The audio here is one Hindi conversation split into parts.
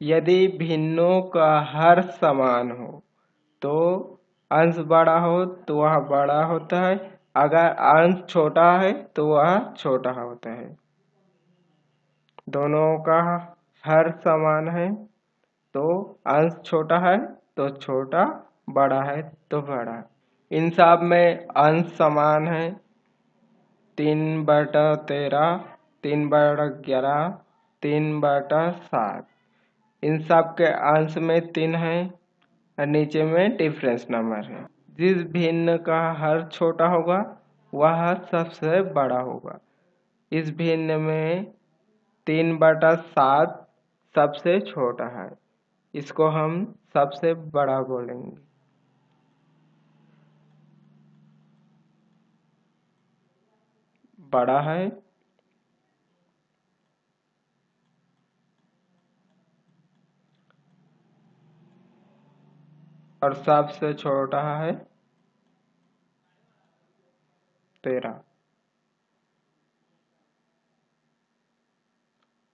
यदि भिन्नों का हर समान हो तो अंश बड़ा हो तो वह बड़ा होता है, अगर अंश छोटा है तो वह छोटा होता है। दोनों का हर समान है तो अंश छोटा है तो छोटा, बड़ा है तो बड़ा। इन सब में अंश समान है, 3/13, 3/11, 3/7। इन सब के अंश में 3 है और नीचे में डिफरेंस नंबर है। जिस भिन्न का हर छोटा होगा वह सबसे बड़ा होगा। इस भिन्न में 3/7 सबसे छोटा है, इसको हम सबसे बड़ा बोलेंगे। बड़ा है और सबसे छोटा है 13।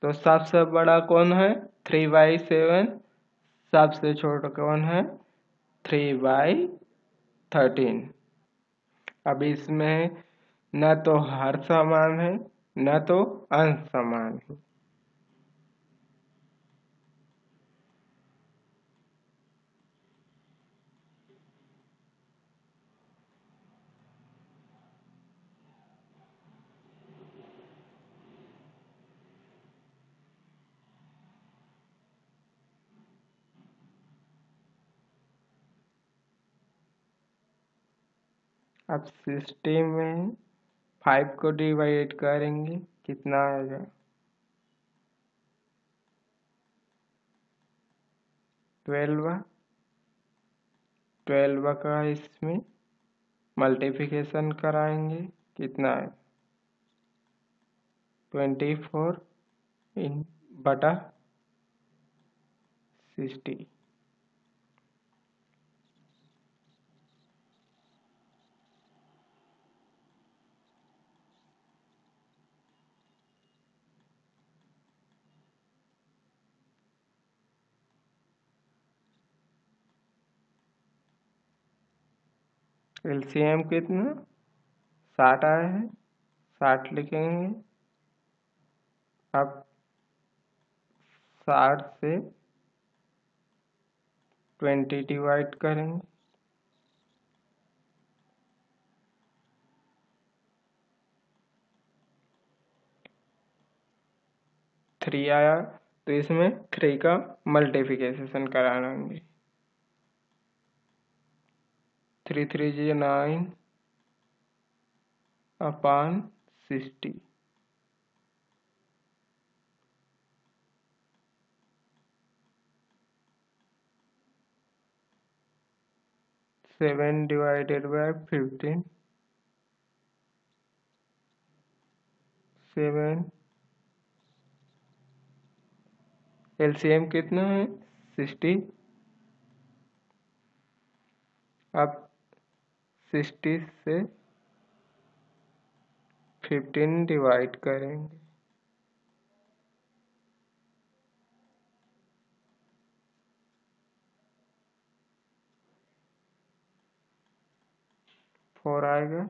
तो सबसे बड़ा कौन है? 3/7। सबसे छोटा कौन है? 3/13। अब इसमें न तो हर समान है न तो अंश समान है। अब 60 में 5 को डिवाइड करेंगे, कितना आएगा? 12। 12 का इसमें मल्टीप्लिकेशन कराएंगे, कितना है? 24 बटा 60। एलसीएम कितना? 60 आया है, 60 लिखेंगे। अब 60 से 20 डिवाइड करेंगे, 3 आया, तो इसमें 3 का मल्टीप्लिकेशन कराएंगे। 3 3 जी 9 अपॉन 60। 7 divided by 15, 7। एलसीएम कितना है? 60। अब 60 से 15 डिवाइड करेंगे, 4 आएगा।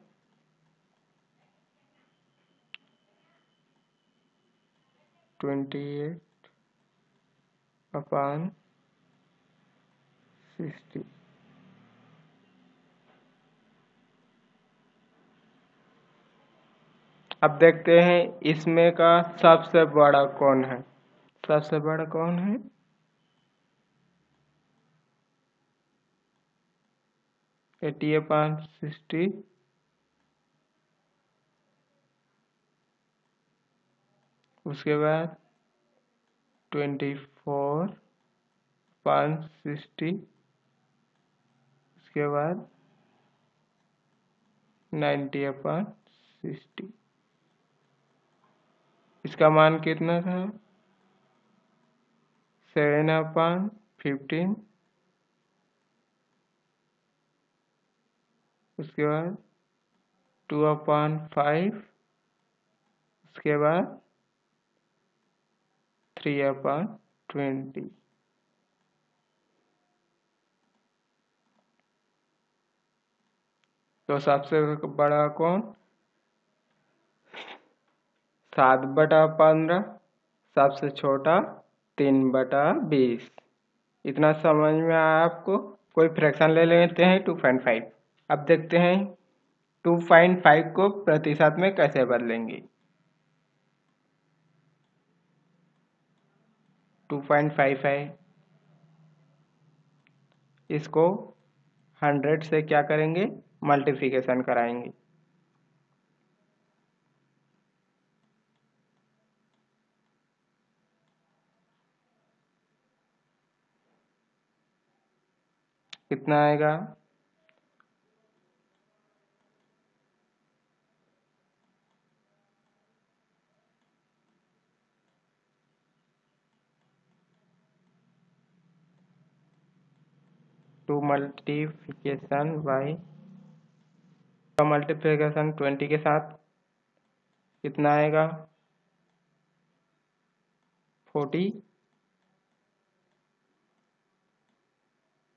28 अपॉन 60। अब देखते हैं इसमें का सबसे बड़ा कौन है। सबसे बड़ा कौन है? 80 अपॉन 60। उसके बाद 24 अपॉन 60। उसके बाद 90 अपॉन 60। इसका मान कितना था? 7 अपॉन 15। उसके बाद 2 अपॉन 5। उसके बाद 3 अपॉन 20। तो सबसे बड़ा कौन? 7/15। सबसे छोटा 3/20। इतना समझ में आया आपको? कोई फ्रैक्शन ले लेते हैं 2.5। अब देखते हैं 2.5 को प्रतिशत में कैसे बदलेंगे। 2.5 है, इसको 100 से क्या करेंगे? मल्टीप्लिकेशन कराएंगे। कितना आएगा? 2 मल्टीप्लिकेशन बाई मल्टीप्लिकेशन 20 के साथ कितना आएगा? 40।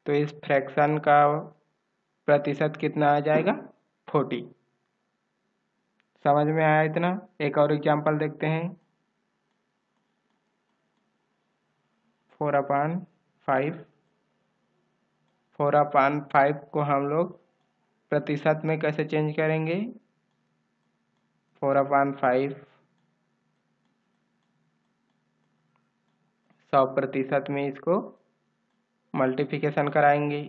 तो इस फ्रैक्शन का प्रतिशत कितना आ जाएगा? 40। समझ में आया इतना? एक और एग्जांपल देखते हैं। 4/5। 4/5 को हम लोग प्रतिशत में कैसे चेंज करेंगे? 4/5 100% में इसको मल्टीप्लिकेशन कराएंगे।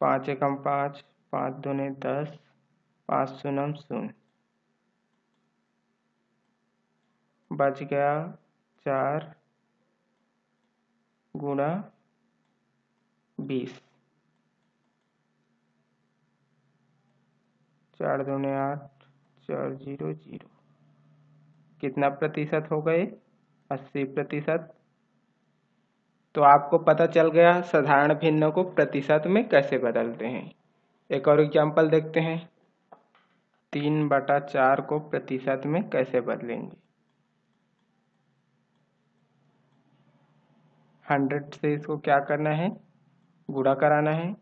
5 एकम 5, 5 दूने 10, 5 शून्यम 0, बच गया 4 गुणा 20। 4 दूने 8, 4 0 0। कितना प्रतिशत हो गए? 80%। तो आपको पता चल गया साधारण भिन्नों को प्रतिशत में कैसे बदलते हैं। एक और एग्जांपल देखते हैं। 3/4 को प्रतिशत में कैसे बदलेंगे? 100 से इसको क्या करना है? गुणा कराना है।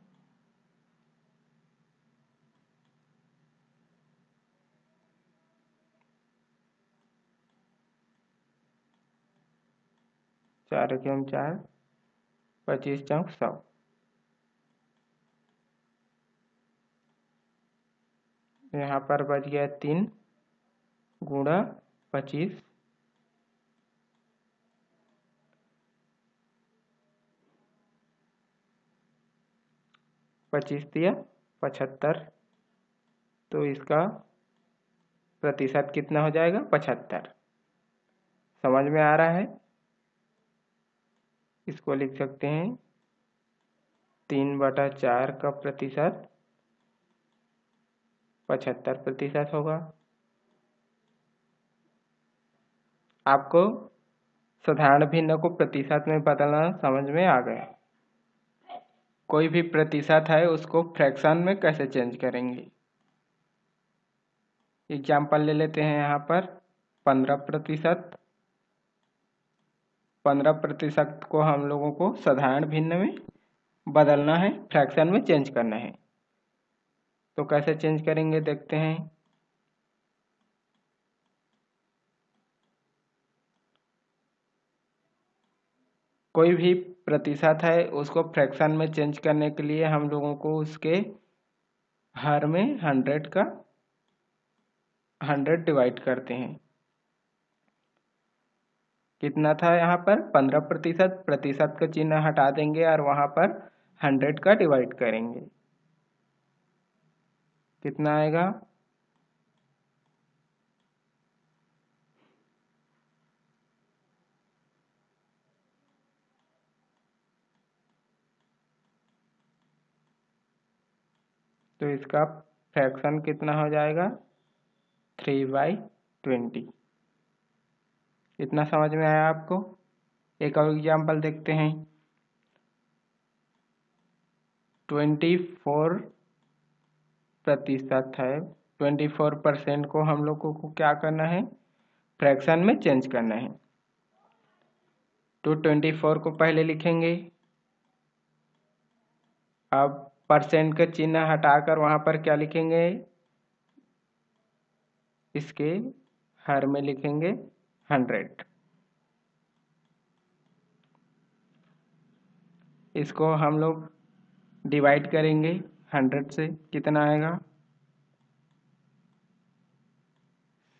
चार एकम 4, 25 चौक 100। यहाँ पर बच गया 3 गुणा 25। 25 दिया 75। तो इसका प्रतिशत कितना हो जाएगा? 75। समझ में आ रहा है? इसको लिख सकते हैं 3/4 का प्रतिशत 75% होगा। आपको साधारण भिन्न को प्रतिशत में बदलना समझ में आ गया। कोई भी प्रतिशत है उसको फ्रैक्शन में कैसे चेंज करेंगे? एग्जाम्पल ले लेते हैं। यहाँ पर 15%। 15% को हम लोगों को साधारण भिन्न में बदलना है, फ्रैक्शन में चेंज करना है। तो कैसे चेंज करेंगे देखते हैं। कोई भी प्रतिशत है उसको फ्रैक्शन में चेंज करने के लिए हम लोगों को उसके हर में 100 का 100 डिवाइड करते हैं। कितना था यहाँ पर? 15%। प्रतिशत का चिन्ह हटा देंगे और वहाँ पर 100 का डिवाइड करेंगे। कितना आएगा? तो इसका फ्रैक्शन कितना हो जाएगा? 3/20। इतना समझ में आया आपको? एक और एग्जाम्पल देखते हैं। 24% है। 24% को हम लोगों को क्या करना है? फ्रैक्शन में चेंज करना है। तो 24 को पहले लिखेंगे। अब परसेंट का चिन्ह हटाकर वहां पर क्या लिखेंगे, इसके हर में लिखेंगे 100। इसको हम लोग डिवाइड करेंगे 100 से, कितना आएगा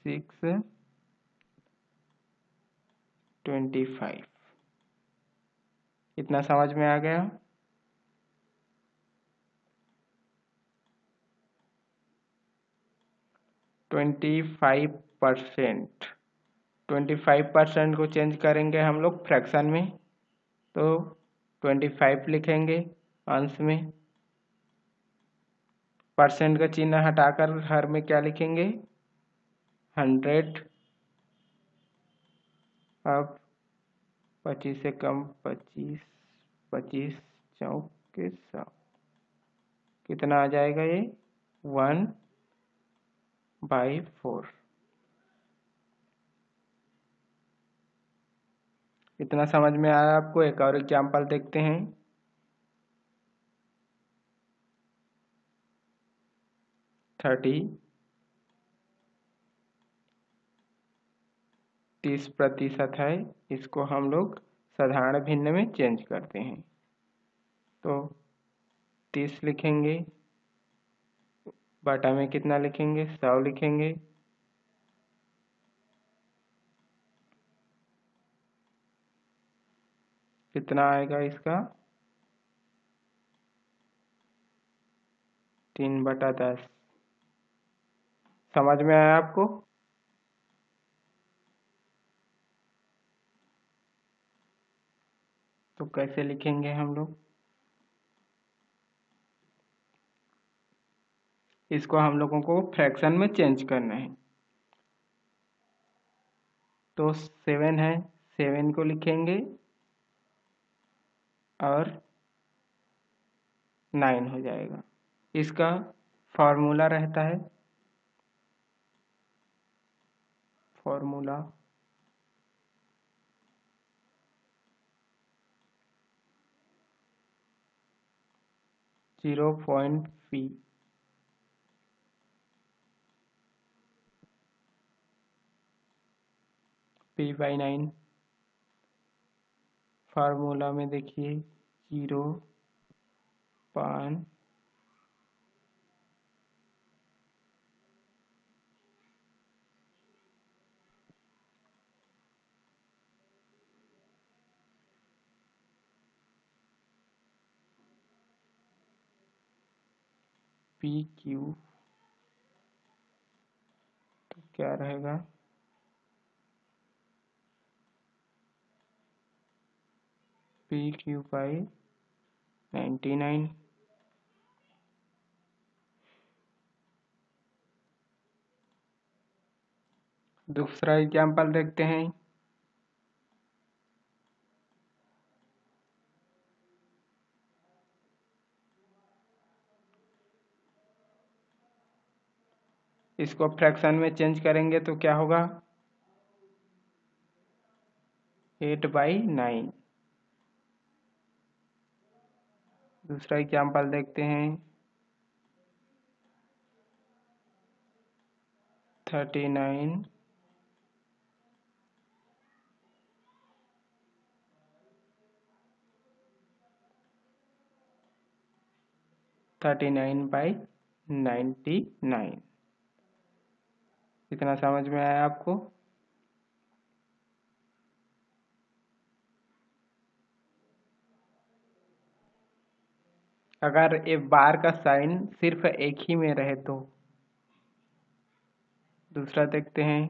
625। इतना समझ में आ गया। 25%, 25% को चेंज करेंगे हम लोग फ्रैक्शन में, तो 25 लिखेंगे अंश में। परसेंट का चिन्ह हटाकर हर में क्या लिखेंगे 100। अब 25 से कम 25, 25 चौके 100, कितना आ जाएगा ये 1/4। इतना समझ में आया आपको। एक और एग्जाम्पल देखते हैं। 30% है, इसको हम लोग साधारण भिन्न में चेंज करते हैं, तो 30 लिखेंगे, बटा में कितना लिखेंगे 100 लिखेंगे, कितना आएगा इसका 3/10। समझ में आया आपको। तो कैसे लिखेंगे हम लोग, इसको हम लोगों को फ्रैक्शन में चेंज करना है। तो 7 है, 7 को लिखेंगे और 9 हो जाएगा। इसका फॉर्मूला रहता है, फॉर्मूला 0.P, P/9। फार्मूला में देखिए 0.5 PQ, तो क्या रहेगा PQ/99। दूसरा एग्जाम्पल देखते हैं। इसको फ्रैक्शन में चेंज करेंगे तो क्या होगा 8/9। दूसरा एग्जाम्पल देखते हैं। 39 39/99। इतना समझ में आया आपको। अगर ये बार का साइन सिर्फ एक ही में रहे तो। दूसरा देखते हैं।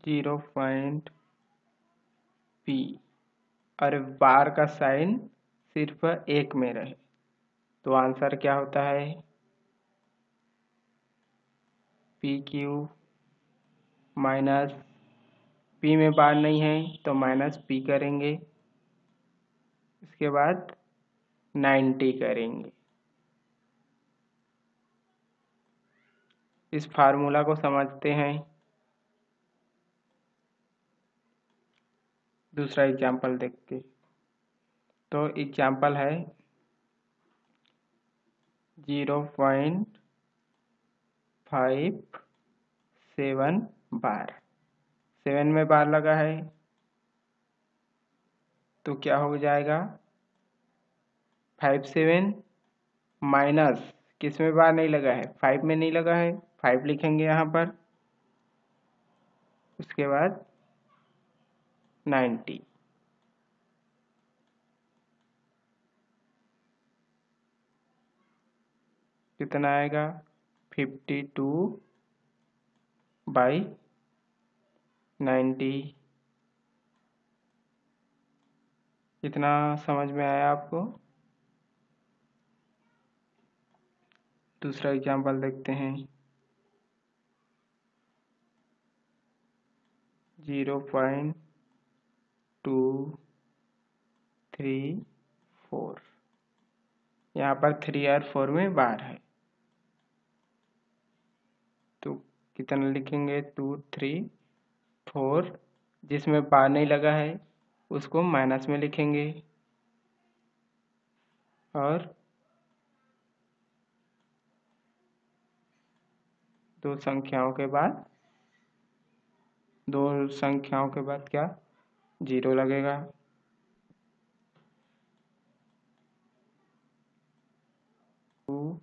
0.P और बार का साइन सिर्फ एक में रहे तो आंसर क्या होता है PQ माइनस P में बार नहीं है तो -P करेंगे, इसके बाद 90 करेंगे। इस फार्मूला को समझते हैं। दूसरा एग्जाम्पल देख के। तो एग्जाम्पल है 0.57 बार। 7 में बार लगा है तो क्या हो जाएगा, 57 माइनस किस में बार नहीं लगा है, 5 में नहीं लगा है, 5 लिखेंगे यहाँ पर। उसके बाद 90, कितना आएगा 52/90। कितना समझ में आया आपको? दूसरा एग्जाम्पल देखते हैं 0.234। यहाँ पर 3 और 4 में बार है तो कितना लिखेंगे 2 3 4। जिसमें बार नहीं लगा है उसको माइनस में लिखेंगे और दो संख्याओं के बाद क्या 0 लगेगा। टू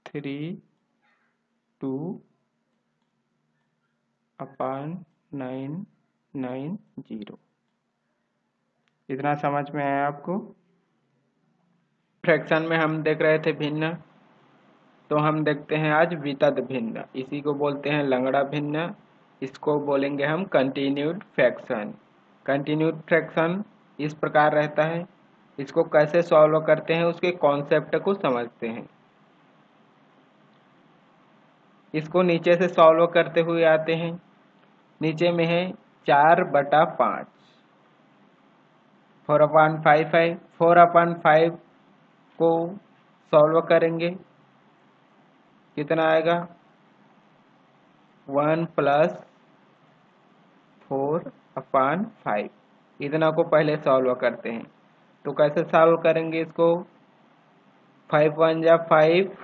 3 2 अपान 990। इतना समझ में आया आपको? फ्रैक्शन में हम देख रहे थे भिन्न, तो हम देखते हैं आज वितद भिन्न। इसी को बोलते हैं लंगड़ा भिन्न, इसको बोलेंगे हम कंटिन्यूड फ्रैक्शन। कंटिन्यूड फ्रैक्शन इस प्रकार रहता है। इसको कैसे सॉल्व करते हैं उसके कॉन्सेप्ट को समझते हैं। इसको नीचे से सॉल्व करते हुए आते हैं। नीचे में है 4/5, 4/5 है। 4/5 को सॉल्व करेंगे, कितना आएगा 1 + 4/5। इतना को पहले सॉल्व करते हैं। तो कैसे सॉल्व करेंगे इसको, 5 1 जा 5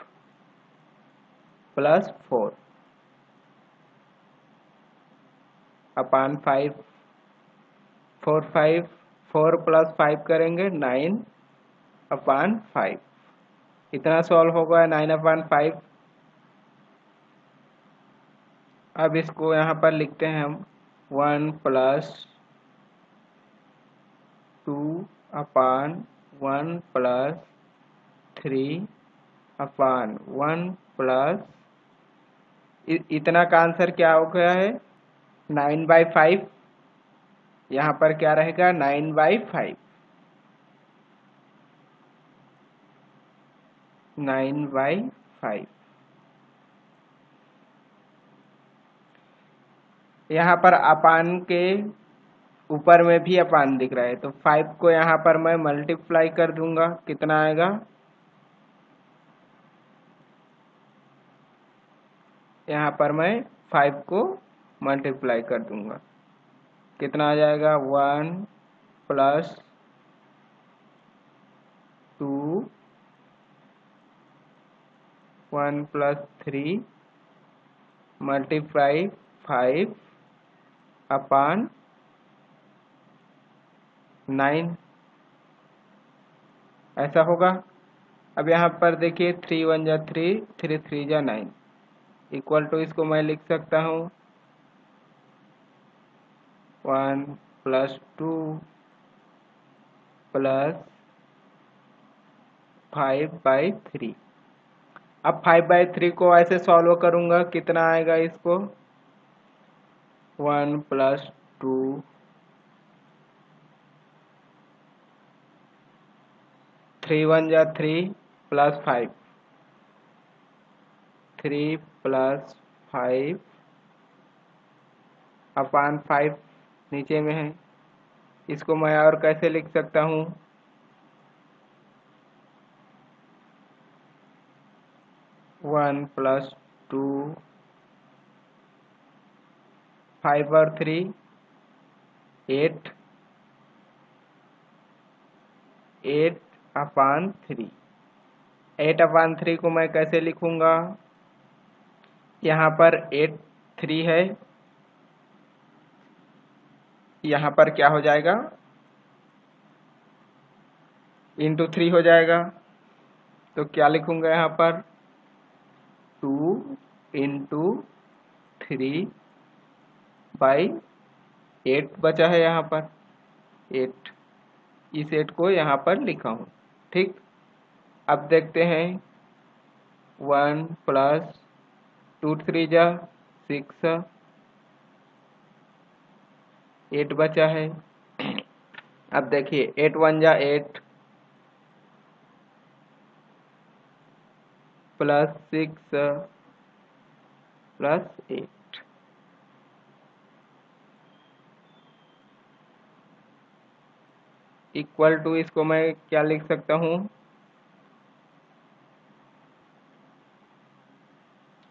+ 4 अपान 5, 4 5 4 + 5 करेंगे 9/5। इतना सॉल्व होगा 9/5। अब इसको यहाँ पर लिखते हैं हम 1 + 2 अपान 1 + 3 अपान 1 प्लस इतना का आंसर क्या हो गया है 9/5। यहाँ पर क्या रहेगा 9/5, 9/5। यहाँ पर अपान के ऊपर में भी अपान दिख रहा है तो 5 को यहाँ पर मैं मल्टीप्लाई कर दूंगा, कितना आएगा, यहाँ पर मैं 5 को मल्टीप्लाई कर दूंगा, कितना आ जाएगा 1 + 2 1 + 3 मल्टीप्लाई 5 अपान 9, ऐसा होगा। अब यहाँ पर देखिए 3 1 जा 3 3 3 जा 9 इक्वल टू इसको मैं लिख सकता हूँ 1 + 2 + 5/3। अब 5/3 को ऐसे सॉल्व करूंगा, कितना आएगा इसको 1 + 2 3 1 जा 3 + 5 3 + 5 अपान 5 नीचे में है। इसको मैं और कैसे लिख सकता हूँ 1 + 2 5 और 3 8 8/3। 8/3 को मैं कैसे लिखूंगा? यहाँ पर 8 3 है, यहाँ पर क्या हो जाएगा? इंटू 3 हो जाएगा। तो क्या लिखूंगा यहाँ पर? 2 इंटू 3/8 बचा है यहाँ पर 8। इस 8 को यहाँ पर लिखा हूँ। ठीक, अब देखते हैं। 1 प्लस 2 3 जा 6, 8 बचा है। अब देखिए 8 1 जा 8 प्लस 6 प्लस 8 इक्वल टू, इसको मैं क्या लिख सकता हूँ?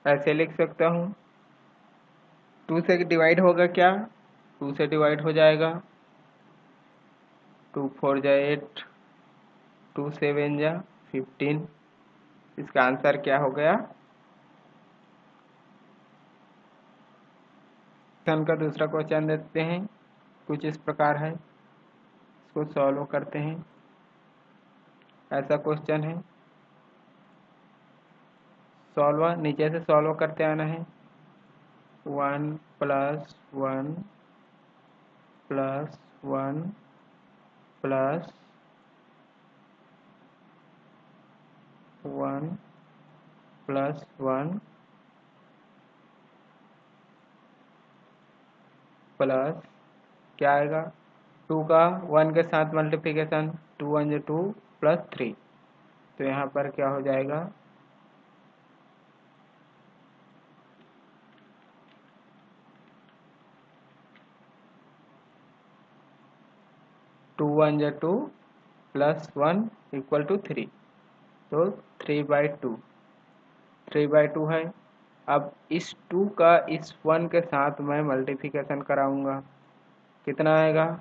ऐसे लिख सकता हूँ। 2 से डिवाइड होगा क्या? 2 से डिवाइड हो जाएगा। 2 4 जा 8, 2 7 जा 15। इसका आंसर क्या हो गया? क्वेश्चन का दूसरा क्वेश्चन देखते हैं। कुछ इस प्रकार है, इसको सॉल्व करते हैं। ऐसा क्वेश्चन है, सॉल्व नीचे से सॉल्व करते आना है। 1 plus 1 plus 1 plus 1 plus 1 plus क्या आएगा? 2 का 1 के साथ मल्टीप्लिकेशन, 2 1 2 प्लस 3। तो यहाँ पर क्या हो जाएगा? 2 1 जा 2 प्लस 1 इक्वल टू 3। तो 3/2 है। अब इस 2 का इस 1 के साथ मैं मल्टीप्लिकेशन कराऊंगा। कितना आएगा?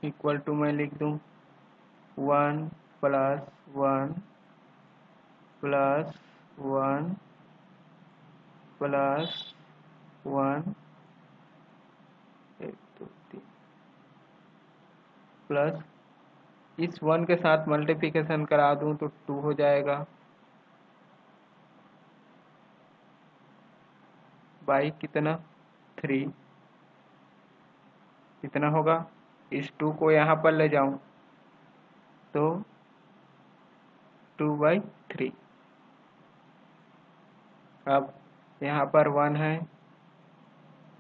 इक्वल टू मैं लिख दूं 1 प्लस 1 प्लस 1 प्लस 1 1 2 3 प्लस इस 1 के साथ मल्टीप्लिकेशन करा दूं तो 2 हो जाएगा बाई कितना? 3। कितना होगा? इस 2 को यहाँ पर ले जाऊं तो 2/3। अब यहाँ पर 1 है,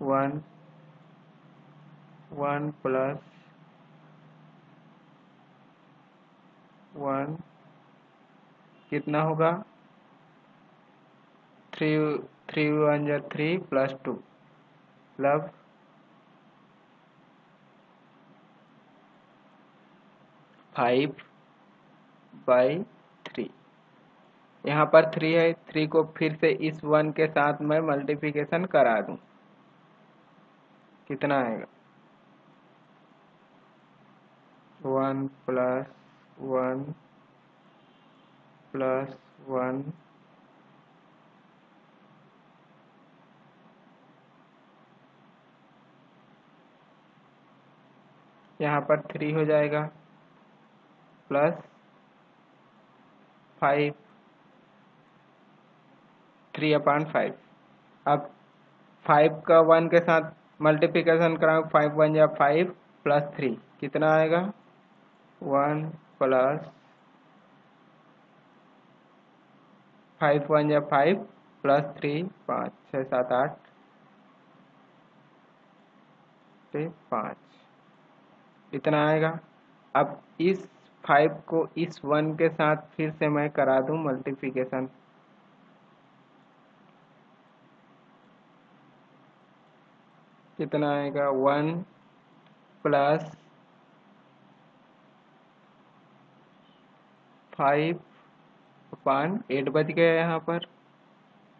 1 1 प्लस 1 कितना होगा? 3 3 1 जा 3 प्लस 2 मतलब 5/3। यहाँ पर 3 है, 3 को फिर से इस 1 के साथ मैं मल्टीप्लिकेशन करा दूं। कितना आएगा? 1 प्लस 1 प्लस 1 यहाँ पर 3 हो जाएगा प्लस 5 3/5। अब 5 का 1 के साथ मल्टीप्लिकेशन कराऊँ, 5 1 या 5 प्लस 3 कितना आएगा? 1 प्लस 5 1 या 5 प्लस 3 5 6 7 8 से 5 इतना आएगा। अब इस 5 को इस 1 के साथ फिर से मैं करा दूं मल्टीप्लिकेशन। कितना आएगा? 1 प्लस 5 पान 8 बच गया, यहाँ पर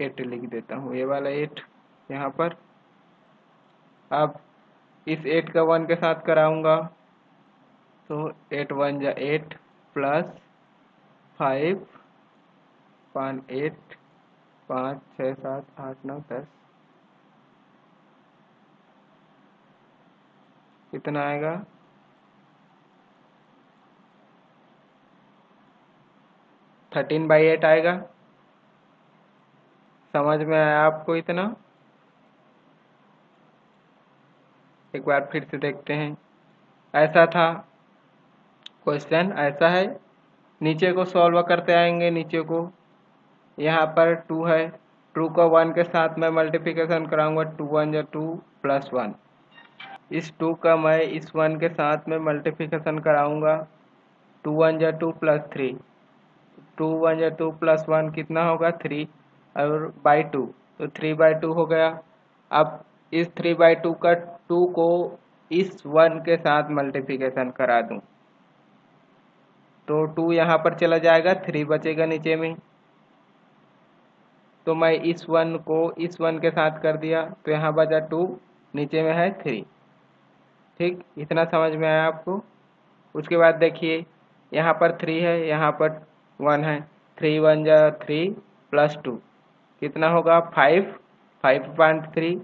8 लिख देता हूँ, ये वाला 8 यहाँ पर। अब इस 8 का 1 के साथ कराऊंगा तो 8 1 जा 8 प्लस 5 पान 8 5 6 7 8 9 10 कितना आएगा 13/8 आएगा। समझ में आया आपको इतना? एक बार फिर से देखते हैं। ऐसा था क्वेश्चन, ऐसा है। नीचे को सॉल्व करते आएंगे। नीचे को यहाँ पर 2 है, 2 को 1 के साथ मैं मल्टीप्लिकेशन कराऊंगा, 2 1 जा 2 प्लस 1। इस 2 का मैं इस 1 के साथ में मल्टीप्लिकेशन कराऊंगा, 2 1 जा 2 प्लस 3, 2 1 जा 2 प्लस 1 कितना होगा 3 और बाई 2, तो 3/2 हो गया। अब इस 3/2 का 2 को इस 1 के साथ मल्टीप्लिकेशन करा दूं तो 2 यहाँ पर चला जाएगा, 3 बचेगा नीचे में। तो मैं इस 1 को इस 1 के साथ कर दिया तो यहाँ बचा 2, नीचे में है 3। ठीक, इतना समझ में आया आपको? उसके बाद देखिए यहाँ पर 3 है, यहाँ पर 1 है, 3 1 जा 3 प्लस 2 कितना होगा 5, 5/3,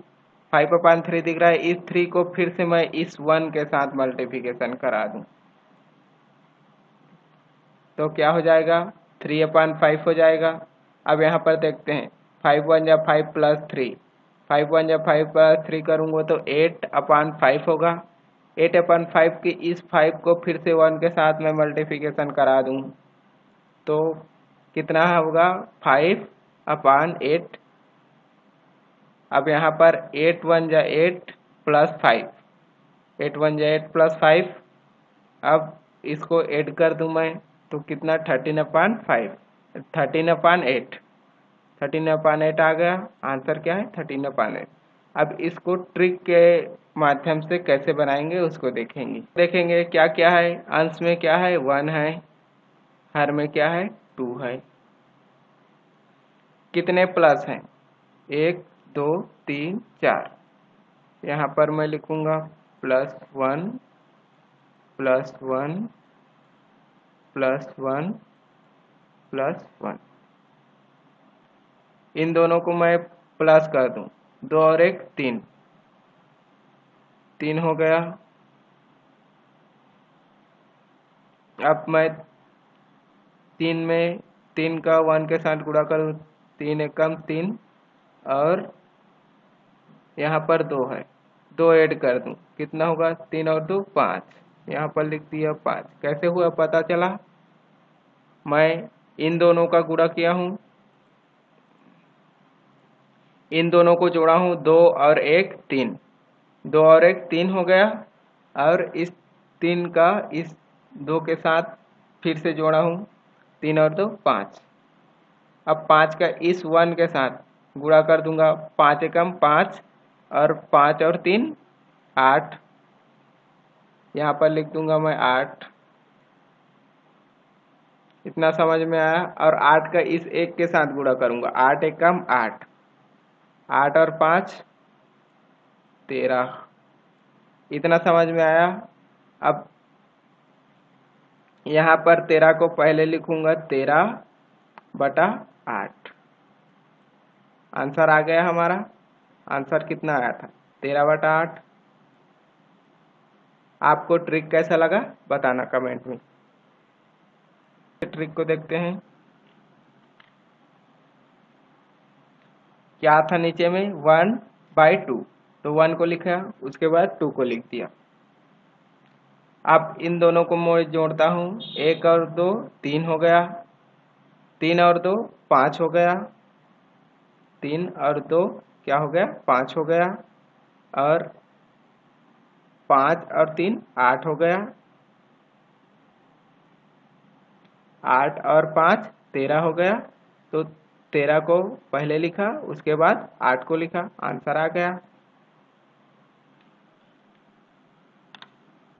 5/3 दिख रहा है। इस 3 को फिर से मैं इस 1 के साथ मल्टीप्लिकेशन करा दूं तो क्या हो जाएगा 3/5 हो जाएगा। अब यहाँ पर देखते हैं 5 1 जा 5 प्लस 3, 5 1 जा 5 प्लस 3 करूँगा तो 8/5 होगा। 8/5 की इस 5 को फिर से 1 के साथ में मल्टीप्लिकेशन करा दूँ तो कितना होगा 5/8। अब यहाँ पर 8 1 जा 8 प्लस 5, 8 1 जा 8 प्लस 5। अब इसको ऐड कर दूं मैं तो कितना 13/5, 13/8, 13/8 आ गया। आंसर क्या है 13/8। अब इसको ट्रिक के माध्यम से कैसे बनाएंगे उसको देखेंगे क्या क्या है। अंश में क्या है 1 है, हर में क्या है 2 है। कितने प्लस हैं 1 2 3 4। यहाँ पर मैं लिखूंगा +1 +1 +1 +1। इन दोनों को मैं प्लस कर दूं, 2 और 1 3, 3 हो गया। अब मैं 3 में 3 का 1 के साथ गुणा करूं, 3 एकम 3 और यहाँ पर 2 है, 2 ऐड कर दूं कितना होगा 3 और 2 5। यहाँ पर लिख दिया 5। कैसे हुआ पता चला? मैं इन दोनों का गुणा किया हूँ, इन दोनों को जोड़ा हूँ, 2 और 1 3, 2 और 1 3 हो गया। और इस 3 का इस 2 के साथ फिर से जोड़ा हूँ, 3 और 2 5। अब 5 का इस 1 के साथ गुणा कर दूंगा, 5 एकम 5 और 5 और 3 8। यहाँ पर लिख दूंगा मैं 8। इतना समझ में आया? और 8 का इस 1 के साथ गुणा करूंगा, 8 एकम 8, 8 और 5 13। इतना समझ में आया? अब यहाँ पर 13 को पहले लिखूंगा 13/8। आंसर आ गया हमारा। आंसर कितना आया था 13/8। आपको ट्रिक कैसा लगा बताना कमेंट में। ट्रिक को देखते हैं क्या था नीचे में 1/2, तो 1 को लिखा, उसके बाद 2 को लिख दिया। अब इन दोनों को मैं जोड़ता हूँ, 1 और 2 3 हो गया, 3 और 2 5 हो गया, 3 और 2 क्या हो गया 5 हो गया, और 5 और 3 8 हो गया, 8 और 5 13 हो गया। तो 13 को पहले लिखा, उसके बाद 8 को लिखा, आंसर आ गया।